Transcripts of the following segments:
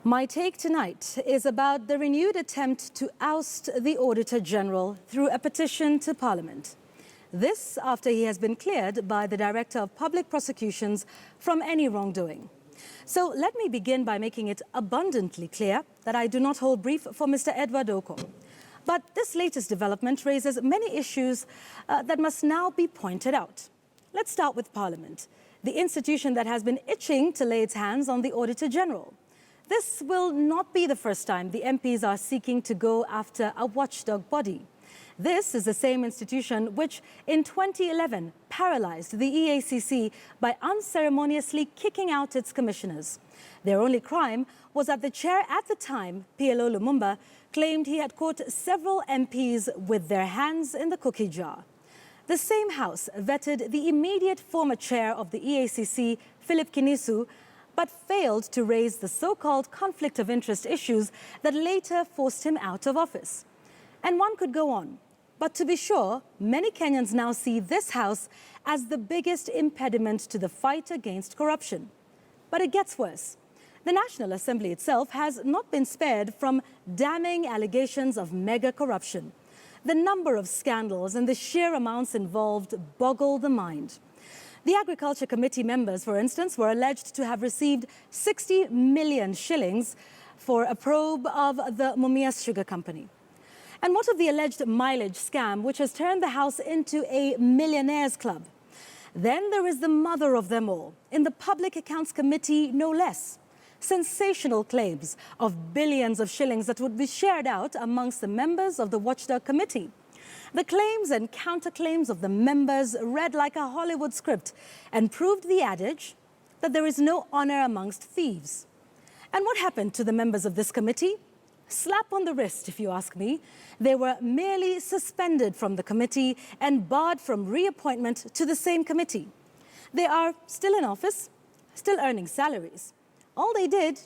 My take tonight is about the renewed attempt to oust the Auditor General through a petition to Parliament. This after he has been cleared by the Director of Public Prosecutions from any wrongdoing. So let me begin by making it abundantly clear that I do not hold brief for Mr Edward Ouko. But this latest development raises many issues that must now be pointed out. Let's start with Parliament, the institution that has been itching to lay its hands on the Auditor General. This will not be the first time the MPs are seeking to go after a watchdog body. This is the same institution which, in 2011, paralyzed the EACC by unceremoniously kicking out its commissioners. Their only crime was that the chair at the time, PLO Lumumba, claimed he had caught several MPs with their hands in the cookie jar. The same House vetted the immediate former chair of the EACC, Phillip Kinisu, but failed to raise the so-called conflict of interest issues that later forced him out of office. And one could go on. But to be sure, many Kenyans now see this House as the biggest impediment to the fight against corruption. But it gets worse. The National Assembly itself has not been spared from damning allegations of mega corruption. The number of scandals and the sheer amounts involved boggle the mind. The Agriculture Committee members, for instance, were alleged to have received 60 million shillings for a probe of the Mumias Sugar Company. And what of the alleged mileage scam, which has turned the House into a millionaires club? Then there is the mother of them all, in the Public Accounts Committee, no less. Sensational claims of billions of shillings that would be shared out amongst the members of the Watchdog Committee. The claims and counterclaims of the members read like a Hollywood script and proved the adage that there is no honor amongst thieves. And what happened to the members of this committee? Slap on the wrist, if you ask me. They were merely suspended from the committee and barred from reappointment to the same committee. They are still in office, still earning salaries. All they did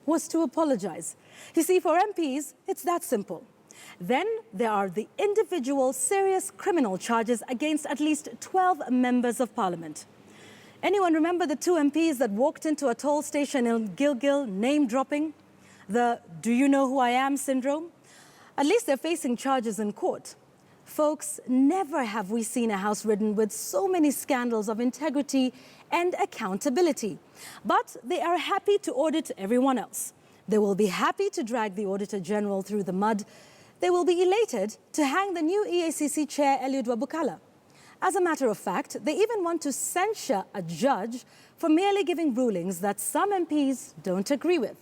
was to apologize. You see, for MPs, it's that simple. Then there are the individual serious criminal charges against at least 12 members of Parliament. Anyone remember the 2 MPs that walked into a toll station in Gilgil name-dropping? The "do you know who I am" syndrome? At least they're facing charges in court. Folks, never have we seen a House ridden with so many scandals of integrity and accountability. But they are happy to audit everyone else. They will be happy to drag the Auditor General through the mud. They will be elated to hang the new EACC chair, Eliud Wabukala. As a matter of fact, they even want to censure a judge for merely giving rulings that some MPs don't agree with.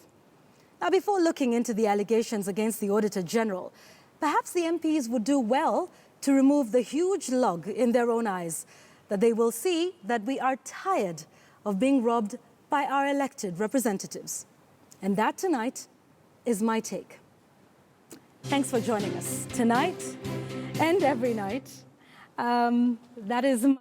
Now, before looking into the allegations against the Auditor General, perhaps the MPs would do well to remove the huge log in their own eyes, that they will see that we are tired of being robbed by our elected representatives. And that tonight is my take. Thanks for joining us tonight and every night. That is my